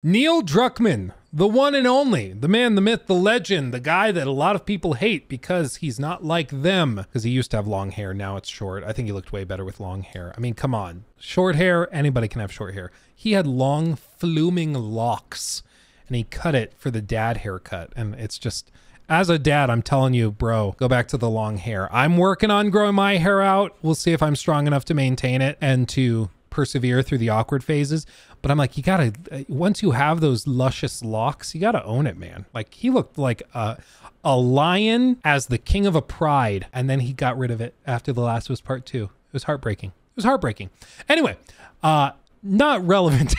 Neil Druckman, the one and only, the man, the myth, the legend, the guy that a lot of people hate because he's not like them. Because he used to have long hair, now it's short. I think he looked way better with long hair. I mean, come on. Short hair, anybody can have short hair. He had long, fluming locks, and he cut it for the dad haircut. And it's just, as a dad, I'm telling you, bro, go back to the long hair. I'm working on growing my hair out. We'll see if I'm strong enough to maintain it and to persevere through the awkward phases. But I'm like, you gotta, once you have those luscious locks, you gotta own it, man. Like, he looked like a lion as the king of a pride, and then he got rid of it after The Last of Us Part 2. It was heartbreaking. It was heartbreaking. Anyway, not relevant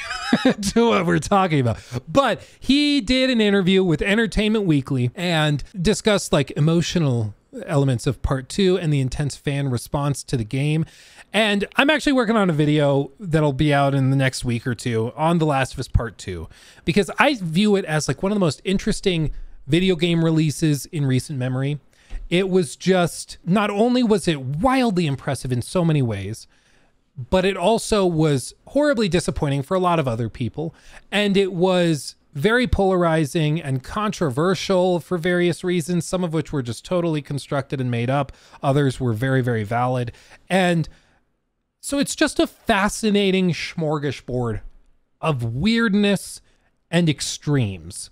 to what we're talking about, but he did an interview with Entertainment Weekly and discussed like emotional elements of Part 2 and the intense fan response to the game. And I'm actually working on a video that'll be out in the next week or two on The Last of Us Part 2, because I view it as like one of the most interesting video game releases in recent memory. It was just, not only was it wildly impressive in so many ways, but it also was horribly disappointing for a lot of other people. And it was very polarizing and controversial for various reasons, some of which were just totally constructed and made up. Others were very, very valid. And so it's just a fascinating smorgasbord of weirdness and extremes.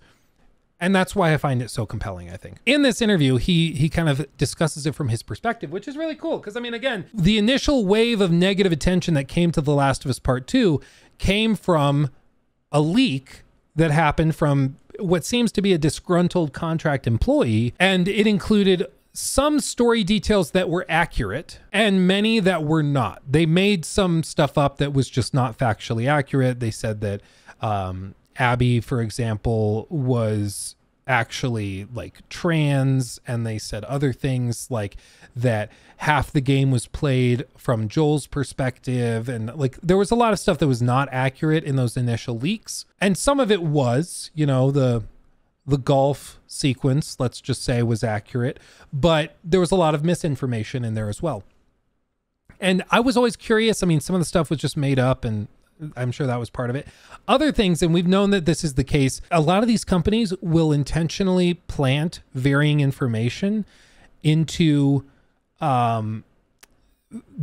And that's why I find it so compelling, I think. In this interview, he kind of discusses it from his perspective, which is really cool. Because, I mean, again, the initial wave of negative attention that came to The Last of Us Part 2 came from a leak that happened from what seems to be a disgruntled contract employee. And it included some story details that were accurate and many that were not. They made some stuff up that was just not factually accurate. They said that Abby, for example, was actually like trans, and they said other things like that half the game was played from Joel's perspective, and like there was a lot of stuff that was not accurate in those initial leaks. And some of it was, you know, the golf sequence, let's just say, was accurate, but there was a lot of misinformation in there as well. And I was always curious. I mean, some of the stuff was just made up, and I'm sure that was part of it. Other things, and we've known that this is the case, a lot of these companies will intentionally plant varying information into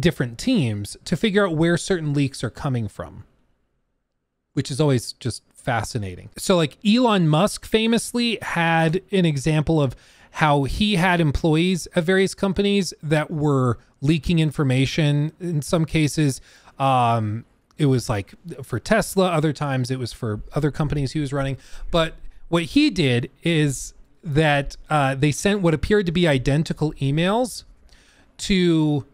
different teams to figure out where certain leaks are coming from, which is always just fascinating. So like Elon Musk famously had an example of how he had employees at various companies that were leaking information. In some cases, it was like for Tesla, other times it was for other companies he was running. But what he did is that they sent what appeared to be identical emails to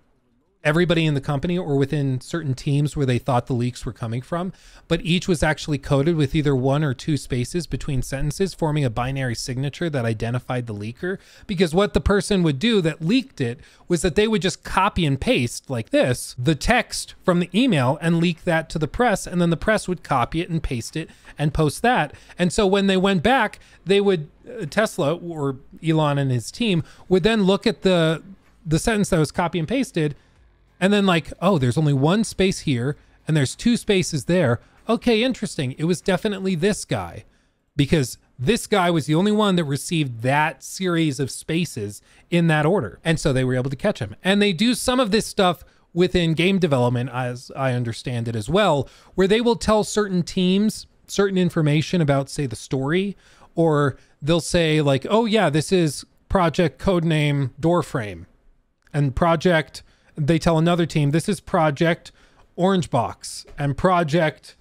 everybody in the company or within certain teams where they thought the leaks were coming from, but each was actually coded with either 1 or 2 spaces between sentences, forming a binary signature that identified the leaker. Because what the person would do that leaked it was that they would just copy and paste like this, the text from the email, and leak that to the press. And then the press would copy it and paste it and post that. And so when they went back, they would, Tesla or Elon and his team would then look at the sentence that was copy and pasted, and then like, oh, there's only 1 space here and there's 2 spaces there. Okay, interesting. It was definitely this guy, because this guy was the only one that received that series of spaces in that order. And so they were able to catch him. And they do some of this stuff within game development, as I understand it as well, where they will tell certain teams certain information about, say, the story, or they'll say like, oh yeah, this is project codename Doorframe, and project, they tell another team, this is project Orange Box and project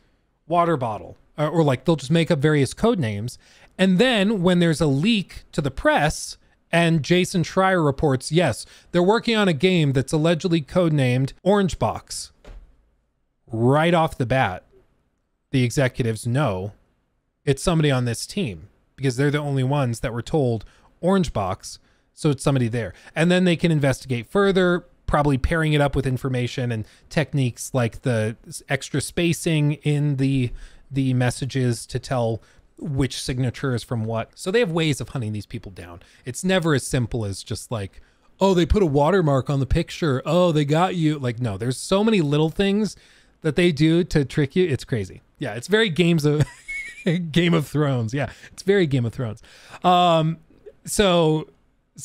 Water Bottle, or like they'll just make up various code names. And then when there's a leak to the press and Jason Schreier reports, yes, they're working on a game that's allegedly codenamed Orange Box, right off the bat, the executives know it's somebody on this team, because they're the only ones that were told Orange Box. So it's somebody there. And then they can investigate further, probably pairing it up with information and techniques like the extra spacing in the messages to tell which signature is from what. So they have ways of hunting these people down. It's never as simple as just like, oh, they put a watermark on the picture. Oh, they got you. Like, no, there's so many little things that they do to trick you. It's crazy. Yeah, it's very games of Game of Thrones. Yeah, it's very Game of Thrones. So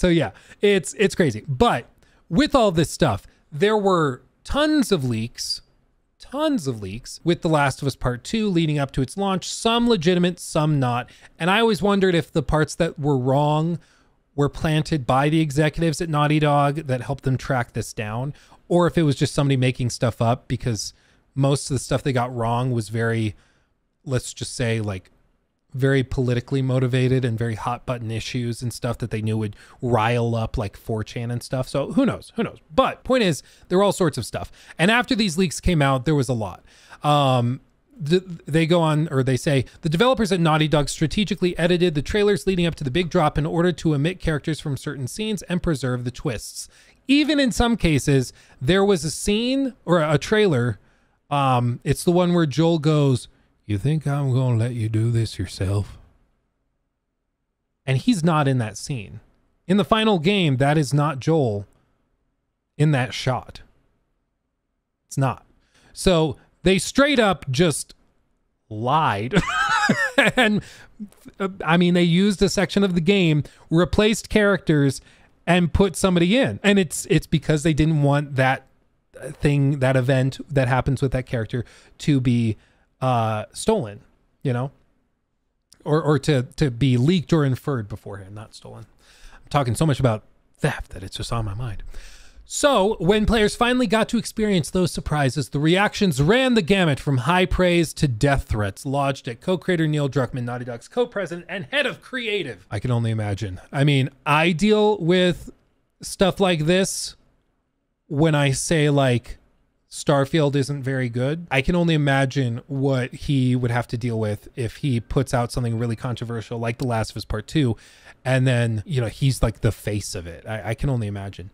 yeah, it's crazy. But with all this stuff, there were tons of leaks with The Last of Us Part 2 leading up to its launch, some legitimate, some not. And I always wondered if the parts that were wrong were planted by the executives at Naughty Dog that helped them track this down, or if it was just somebody making stuff up, because most of the stuff they got wrong was very, let's just say, like, very politically motivated and very hot button issues and stuff that they knew would rile up like 4chan and stuff. So who knows? But point is, there were all sorts of stuff. And after these leaks came out, there was a lot. They go on, or they say, the developers at Naughty Dog strategically edited the trailers leading up to the big drop in order to omit characters from certain scenes and preserve the twists. Even in some cases, there was a scene or a trailer. It's the one where Joel goes, "You think I'm going to let you do this yourself?" And he's not in that scene. In the final game, that is not Joel in that shot. It's not. So they straight up just lied. And I mean, they used a section of the game, replaced characters, and put somebody in. And it's because they didn't want that thing, that event that happens with that character to be stolen, you know, or to be leaked or inferred beforehand, not stolen. I'm talking so much about theft that it's just on my mind. So when players finally got to experience those surprises, the reactions ran the gamut from high praise to death threats lodged at co-creator Neil Druckman, Naughty Dog's co-president and head of creative. I can only imagine. I mean, I deal with stuff like this when I say, like, Starfield isn't very good. I can only imagine what he would have to deal with if he puts out something really controversial like The Last of Us Part 2, and then, you know, he's like the face of it. I can only imagine.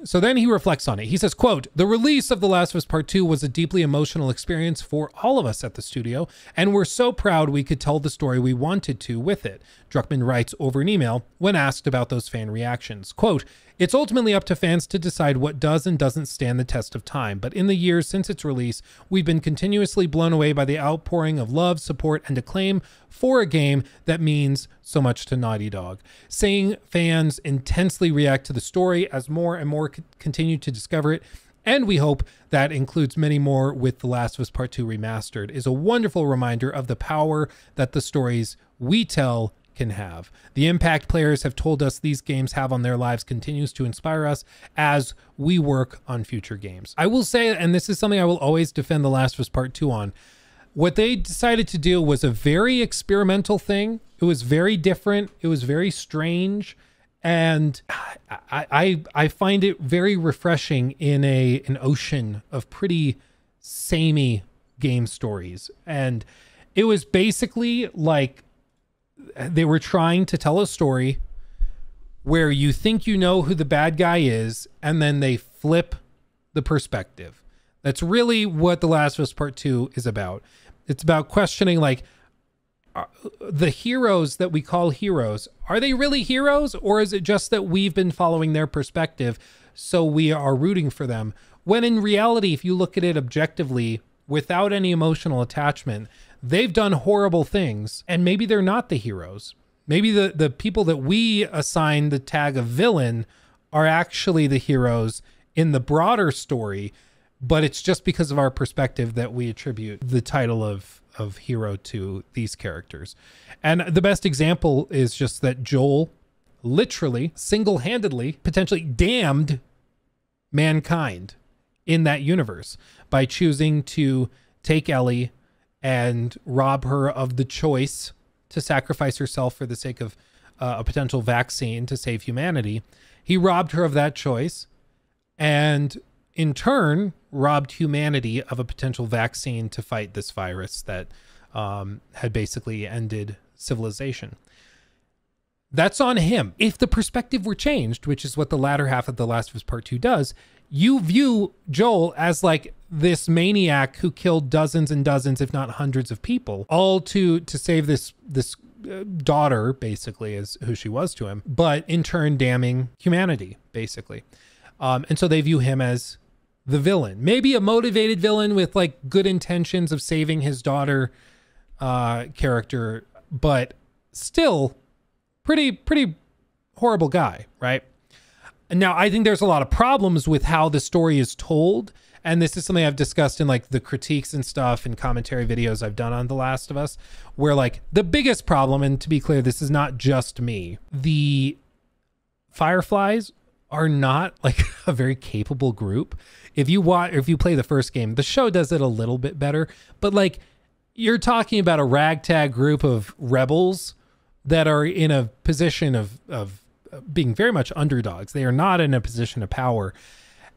So then he reflects on it. He says, quote, "The release of The Last of Us Part 2 was a deeply emotional experience for all of us at the studio, and we're so proud we could tell the story we wanted to with it," Druckman writes over an email when asked about those fan reactions. Quote, "It's ultimately up to fans to decide what does and doesn't stand the test of time, but in the years since its release, we've been continuously blown away by the outpouring of love, support, and acclaim for a game that means so much to Naughty Dog. Seeing fans intensely react to the story as more and more continue to discover it, and we hope that includes many more with The Last of Us Part 2 Remastered, is a wonderful reminder of the power that the stories we tell can have. The impact players have told us these games have on their lives continues to inspire us as we work on future games." I will say, and this is something I will always defend The Last of Us Part 2 on, what they decided to do was a very experimental thing. It was very different. It was very strange. And I find it very refreshing in an ocean of pretty samey game stories. And it was basically like they were trying to tell a story where you think you know who the bad guy is, and then they flip the perspective. That's really what The Last of Us Part 2 is about. It's about questioning, like, the heroes that we call heroes, are they really heroes, or is it just that we've been following their perspective, so we are rooting for them? When in reality, if you look at it objectively, without any emotional attachment, they've done horrible things, and maybe they're not the heroes. Maybe the people that we assign the tag of villain are actually the heroes in the broader story, but it's just because of our perspective that we attribute the title of hero to these characters. And the best example is just that Joel literally, single-handedly, potentially damned mankind in that universe by choosing to take Ellie and rob her of the choice to sacrifice herself for the sake of a potential vaccine to save humanity. He robbed her of that choice, and in turn robbed humanity of a potential vaccine to fight this virus that had basically ended civilization. That's on him. If the perspective were changed, which is what the latter half of The Last of Us Part 2 does, you view Joel as like this maniac who killed dozens and dozens, if not hundreds of people, all to save this daughter, basically, is who she was to him, but in turn damning humanity, basically. And so they view him as the villain, maybe a motivated villain with like good intentions of saving his daughter, character, but still pretty horrible guy, right? Now, I think there's a lot of problems with how the story is told. And this is something I've discussed in like the critiques and stuff and commentary videos I've done on The Last of Us, where like the biggest problem, and to be clear, this is not just me, the Fireflies are not like a very capable group. If you play the first game, the show does it a little bit better, but like you're talking about a ragtag group of rebels that are in a position of being very much underdogs. They are not in a position of power.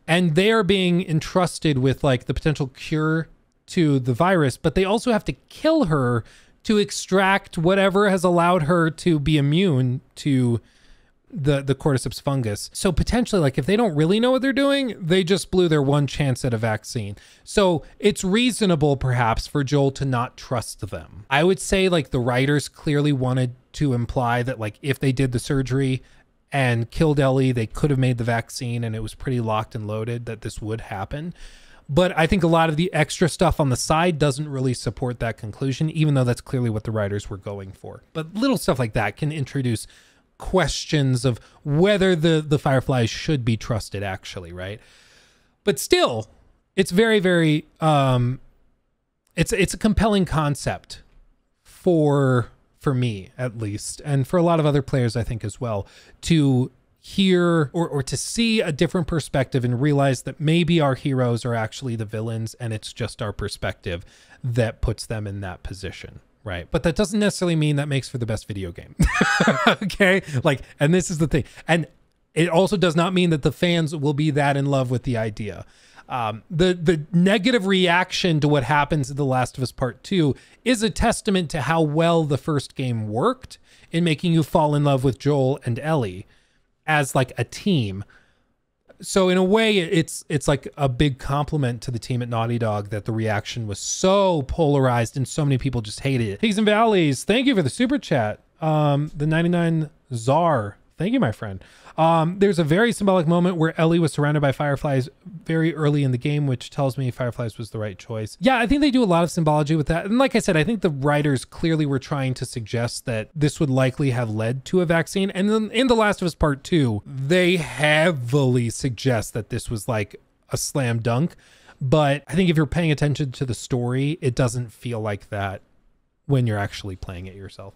And they are being entrusted with like the potential cure to the virus, but they also have to kill her to extract whatever has allowed her to be immune to the cordyceps fungus. So potentially, like if they don't really know what they're doing, they just blew their one chance at a vaccine. So it's reasonable perhaps for Joel to not trust them. I would say like the writers clearly wanted to imply that like if they did the surgery and killed Ellie, they could have made the vaccine and it was pretty locked and loaded that this would happen. But I think a lot of the extra stuff on the side doesn't really support that conclusion, even though that's clearly what the writers were going for. But little stuff like that can introduce questions of whether the Fireflies should be trusted actually, right? But still, it's very, it's a compelling concept for me at least, and for a lot of other players I think as well, to hear or to see a different perspective and realize that maybe our heroes are actually the villains and it's just our perspective that puts them in that position, right? But that doesn't necessarily mean that makes for the best video game. Okay, like, and this is the thing, and it also does not mean that the fans will be that in love with the idea. The negative reaction to what happens in The Last of Us Part 2 is a testament to how well the first game worked in making you fall in love with Joel and Ellie as like a team. So in a way, it's like a big compliment to the team at Naughty Dog that the reaction was so polarized and so many people just hated it. Peaks and Valleys, thank you for the super chat. The 99 Czar, thank you, my friend. There's a very symbolic moment where Ellie was surrounded by fireflies very early in the game, which tells me fireflies was the right choice. Yeah, I think they do a lot of symbology with that. And like I said, I think the writers clearly were trying to suggest that this would likely have led to a vaccine. And then in The Last of Us Part 2, they heavily suggest that this was like a slam dunk. But I think if you're paying attention to the story, it doesn't feel like that when you're actually playing it yourself.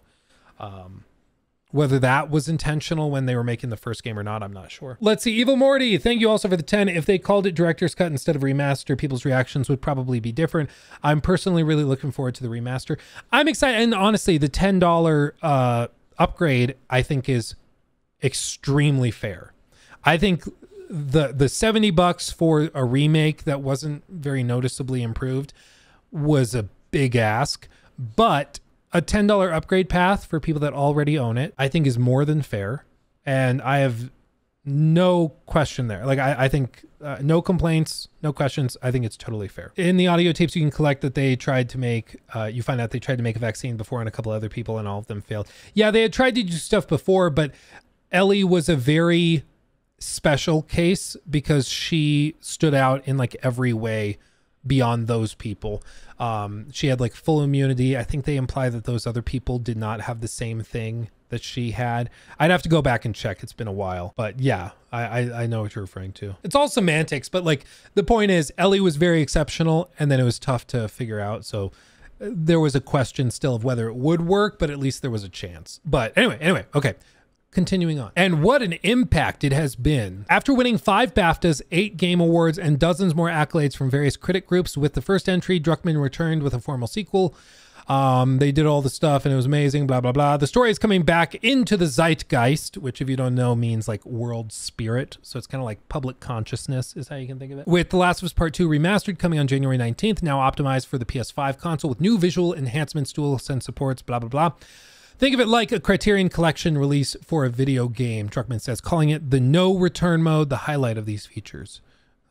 Whether that was intentional when they were making the first game or not, I'm not sure. Let's see. Evil Morty, thank you also for the 10. If they called it director's cut instead of remaster, people's reactions would probably be different. I'm personally really looking forward to the remaster. I'm excited. And honestly, the $10 upgrade, I think, is extremely fair. I think the $70 for a remake that wasn't very noticeably improved was a big ask, but a $10 upgrade path for people that already own it, I think is more than fair. And I have no question there. Like, I think no complaints, no questions. I think it's totally fair. In the audio tapes you can collect that they tried to make, you find out they tried to make a vaccine before on a couple other people and all of them failed. Yeah, they had tried to do stuff before, but Ellie was a very special case because she stood out in like every way beyond those people. She had like full immunity. I think they imply that those other people did not have the same thing that she had. I'd have to go back and check. It's been a while, but yeah, I know what you're referring to. It's all semantics, but like the point is Ellie was very exceptional and then it was tough to figure out. So there was a question still of whether it would work, but at least there was a chance. But anyway, okay. Continuing on. And what an impact it has been. After winning 5 BAFTAs, 8 Game Awards, and dozens more accolades from various critic groups, with the first entry, Druckman returned with a formal sequel. They did all the stuff and it was amazing, blah, blah, blah. The story is coming back into the zeitgeist, which if you don't know means like world spirit. So it's kind of like public consciousness is how you can think of it. With The Last of Us Part 2 remastered coming on January 19th, now optimized for the PS5 console with new visual enhancements, DualSense supports, blah, blah, blah. Think of it like a Criterion Collection release for a video game, Druckman says, calling it the no return mode, the highlight of these features.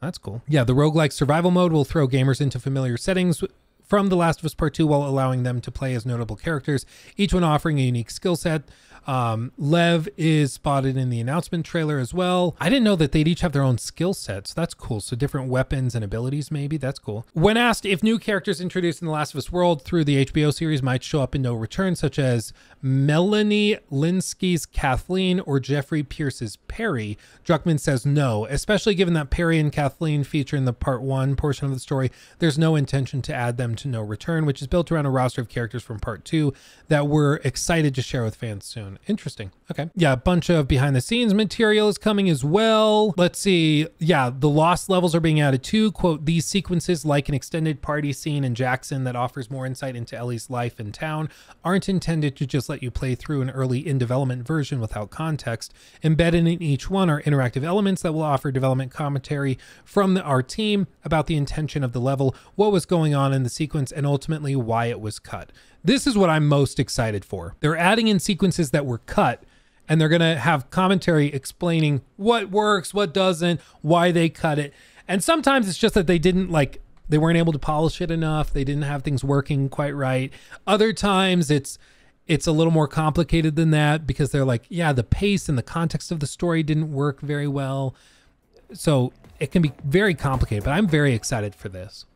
That's cool. Yeah, the roguelike survival mode will throw gamers into familiar settings from The Last of Us Part 2 while allowing them to play as notable characters, each one offering a unique skill set. Lev is spotted in the announcement trailer as well. I didn't know that they'd each have their own skill sets. That's cool. So different weapons and abilities, maybe. That's cool. When asked if new characters introduced in The Last of Us world through the HBO series might show up in No Return, such as Melanie Linsky's Kathleen or Jeffrey Pierce's Perry, Druckman says no, especially given that Perry and Kathleen feature in the Part 1 portion of the story. There's no intention to add them to No Return, which is built around a roster of characters from Part 2 that we're excited to share with fans soon. Interesting. Okay. Yeah, a bunch of behind the scenes material is coming as well. Let's see. Yeah, the lost levels are being added too. Quote, these sequences, like an extended party scene in Jackson that offers more insight into Ellie's life in town, aren't intended to just let you play through an early in-development version without context. Embedded in each one are interactive elements that will offer development commentary from our team about the intention of the level, what was going on in the sequence, and ultimately why it was cut. This is what I'm most excited for. They're adding in sequences that were cut, and they're going to have commentary explaining what works, what doesn't, why they cut it. And sometimes it's just that they weren't able to polish it enough. They didn't have things working quite right. Other times it's a little more complicated than that because they're like, yeah, the pace and the context of the story didn't work very well. So it can be very complicated, but I'm very excited for this.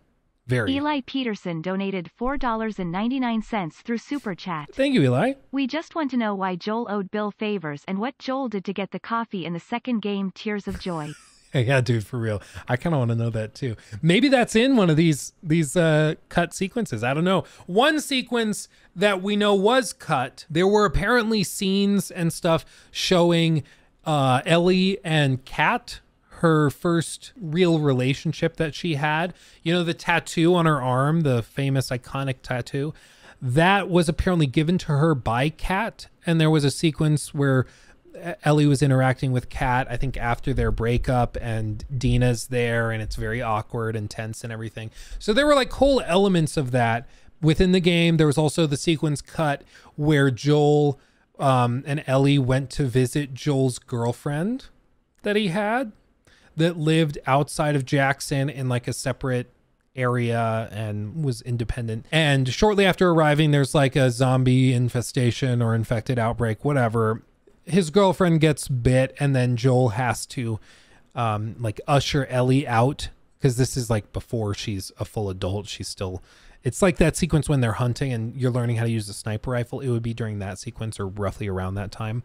Very. Eli Peterson donated $4.99 through Super Chat. Thank you, Eli. We just want to know why Joel owed Bill favors and what Joel did to get the coffee in the second game, Tears of Joy. Yeah, dude, for real. I kind of want to know that too. Maybe that's in one of these cut sequences. I don't know. One sequence that we know was cut, there were apparently scenes and stuff showing Ellie and Kat, her first real relationship that she had. You know, the tattoo on her arm, the famous iconic tattoo, that was apparently given to her by Kat. And there was a sequence where Ellie was interacting with Kat, I think after their breakup, and Dina's there, and it's very awkward and tense and everything. So there were like whole elements of that within the game. There was also the sequence cut where Joel and Ellie went to visit Joel's girlfriend that he had that lived outside of Jackson in like a separate area and was independent. And shortly after arriving, there's like a zombie infestation or infected outbreak, whatever. His girlfriend gets bit, and then Joel has to like usher Ellie out, because this is like before she's a full adult. She's still, it's like that sequence when they're hunting and you're learning how to use a sniper rifle. It would be during that sequence or roughly around that time.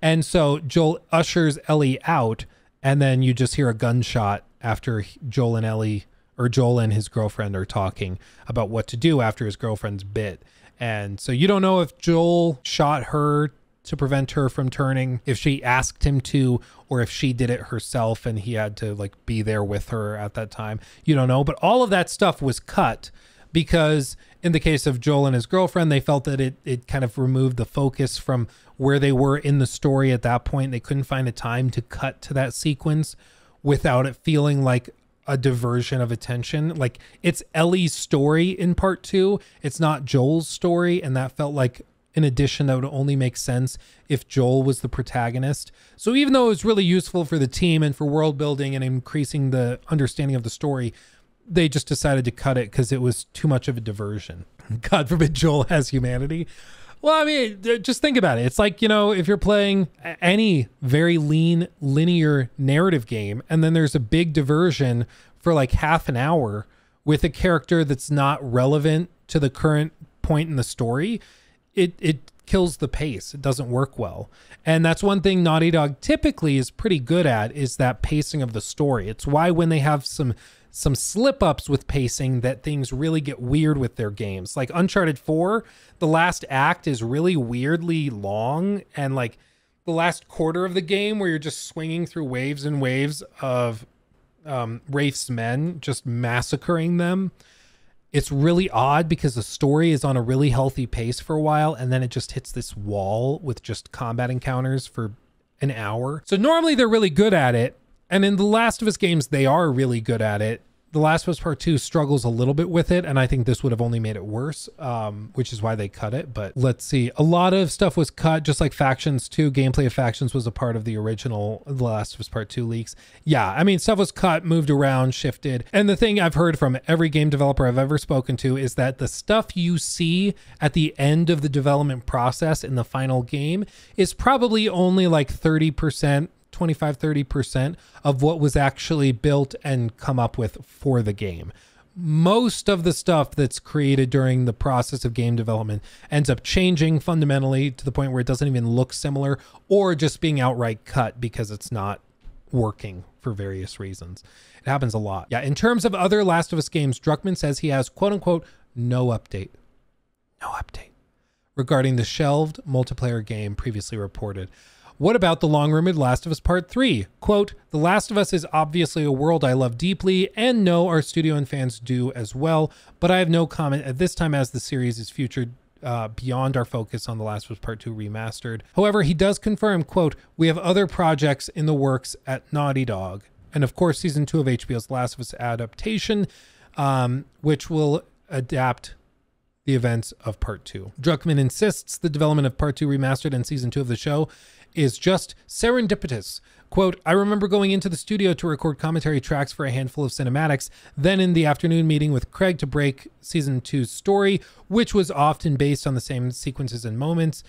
And so Joel ushers Ellie out, and then you just hear a gunshot after Joel and Ellie, or Joel and his girlfriend, are talking about what to do after his girlfriend's bit. And so you don't know if Joel shot her to prevent her from turning, if she asked him to, or if she did it herself and he had to like be there with her at that time. You don't know, but all of that stuff was cut because in the case of Joel and his girlfriend, they felt that it kind of removed the focus from where they were in the story at that point. They couldn't find a time to cut to that sequence without it feeling like a diversion of attention. Like, it's Ellie's story in part 2. It's not Joel's story. And that felt like an addition that would only make sense if Joel was the protagonist. So even though it was really useful for the team and for world building and increasing the understanding of the story, they just decided to cut it because it was too much of a diversion. God forbid Joel has humanity. Well, I mean, just think about it. It's like, you know, if you're playing any very lean, linear narrative game, and then there's a big diversion for like half an hour with a character that's not relevant to the current point in the story, it kills the pace. It doesn't work well. And that's one thing Naughty Dog typically is pretty good at, is that pacing of the story. It's why when they have some slip-ups with pacing, that things really get weird with their games. Like Uncharted 4, the last act is really weirdly long, and like the last quarter of the game where you're just swinging through waves and waves of Rafe's men, just massacring them. It's really odd because the story is on a really healthy pace for a while, and then it just hits this wall with just combat encounters for an hour. So normally they're really good at it. And in the Last of Us games, they are really good at it. The Last of Us Part 2 struggles a little bit with it, and I think this would have only made it worse, which is why they cut it. But let's see. A lot of stuff was cut, just like Factions 2. Gameplay of Factions was a part of the original The Last of Us Part 2 leaks. Yeah, I mean, stuff was cut, moved around, shifted. And the thing I've heard from every game developer I've ever spoken to is that the stuff you see at the end of the development process in the final game is probably only like 30%, 25-30% of what was actually built and come up with for the game. Most of the stuff that's created during the process of game development ends up changing fundamentally to the point where it doesn't even look similar, or just being outright cut because it's not working for various reasons. It happens a lot. Yeah, in terms of other Last of Us games, Druckman says he has quote unquote no update regarding the shelved multiplayer game previously reported. What about the long-rumored Last of Us Part 3? Quote, The Last of Us is obviously a world I love deeply and know our studio and fans do as well, but I have no comment at this time as the series is future beyond our focus on The Last of Us Part 2 Remastered. However, he does confirm, quote, we have other projects in the works at Naughty Dog. And of course, season 2 of HBO's Last of Us adaptation, which will adapt the events of Part 2. Druckman insists the development of Part 2 Remastered and season 2 of the show is just serendipitous. Quote, I remember going into the studio to record commentary tracks for a handful of cinematics, then in the afternoon meeting with Craig to break season 2's story, which was often based on the same sequences and moments.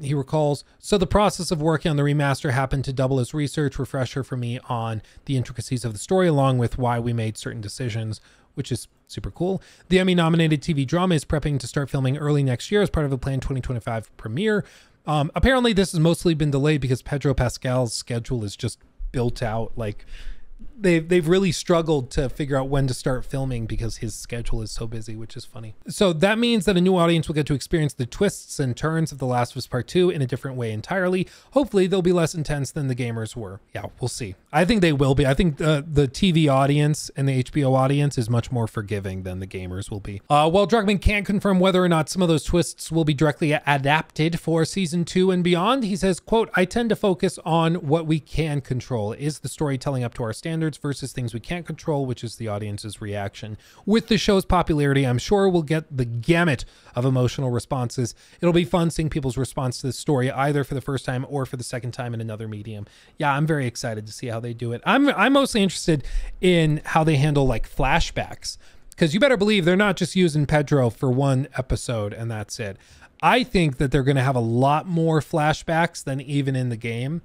He recalls, so the process of working on the remaster happened to double as research refresher for me on the intricacies of the story, along with why we made certain decisions, which is super cool. The Emmy-nominated TV drama is prepping to start filming early next year as part of a planned 2025 premiere. Apparently this has mostly been delayed because Pedro Pascal's schedule is just built out. Like they've really struggled to figure out when to start filming because his schedule is so busy, which is funny. So that means that a new audience will get to experience the twists and turns of The Last of Us Part 2 in a different way entirely. Hopefully they'll be less intense than the gamers were. Yeah, we'll see. I think they will be. I think the TV audience and the HBO audience is much more forgiving than the gamers will be. While Druckman can't confirm whether or not some of those twists will be directly adapted for season 2 and beyond, he says, quote, I tend to focus on what we can control. Is the storytelling up to our standards versus things we can't control, which is the audience's reaction. With the show's popularity, I'm sure we'll get the gamut of emotional responses. It'll be fun seeing people's response to this story, either for the first time or for the second time in another medium. Yeah, I'm very excited to see how they do it. I'm mostly interested in how they handle like flashbacks, because you better believe they're not just using Pedro for one episode and that's it. I think that they're going to have a lot more flashbacks than even in the game,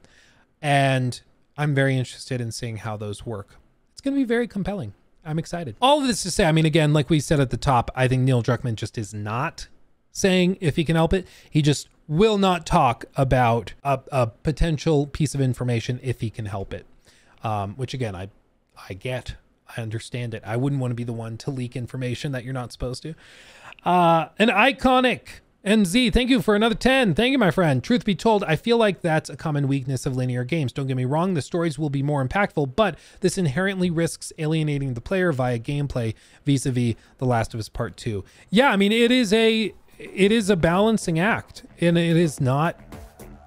and I'm very interested in seeing how those work. It's going to be very compelling. I'm excited. All of this to say, I mean, again, like we said at the top, I think Neil Druckmann just is not saying if he can help it. He just will not talk about a potential piece of information if he can help it. Which again, I understand it. I wouldn't want to be the one to leak information that you're not supposed to. An iconic NZ, thank you for another 10. Thank you, my friend. Truth be told, I feel like that's a common weakness of linear games. Don't get me wrong, the stories will be more impactful, but this inherently risks alienating the player via gameplay vis-a-vis The Last of Us Part 2. Yeah, I mean, it is a balancing act, and it is not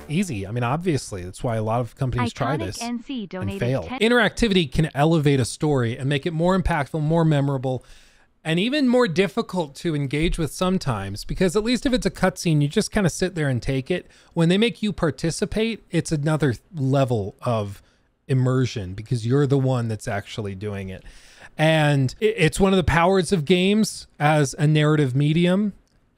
easy. I mean, obviously, that's why a lot of companies try this and fail. Interactivity can elevate a story and make it more impactful, more memorable, and even more difficult to engage with sometimes, because at least if it's a cutscene, you just kind of sit there and take it. When they make you participate, it's another level of immersion because you're the one that's actually doing it. And it's one of the powers of games as a narrative medium.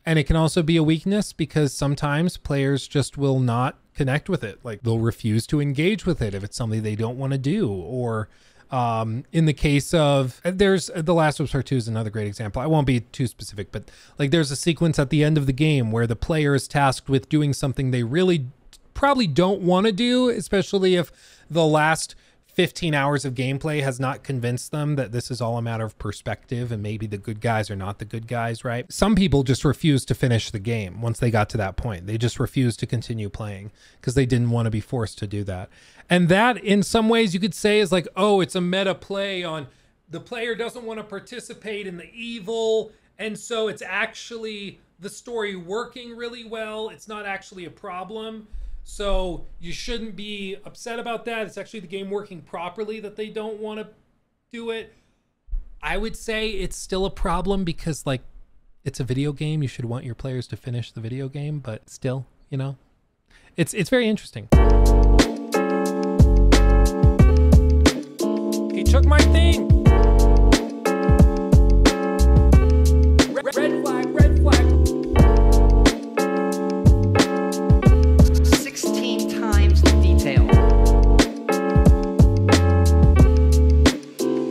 And it can also be a weakness because sometimes players just will not connect with it. Like they'll refuse to engage with it if it's something they don't want to do, or in the case of, there's The Last of Us Part 2 is another great example. I won't be too specific, but like there's a sequence at the end of the game where the player is tasked with doing something they really probably don't want to do, especially if the last 15 hours of gameplay has not convinced them that this is all a matter of perspective and maybe the good guys are not the good guys, right? Some people just refused to finish the game once they got to that point. They just refused to continue playing because they didn't want to be forced to do that. And that in some ways you could say is like, oh, it's a meta play on the player doesn't want to participate in the evil. And so it's actually the story working really well. It's not actually a problem. So you shouldn't be upset about that. It's actually the game working properly that they don't want to do it. I would say it's still a problem because, like, it's a video game. You should want your players to finish the video game, but still, you know, it's very interesting. He took my thing.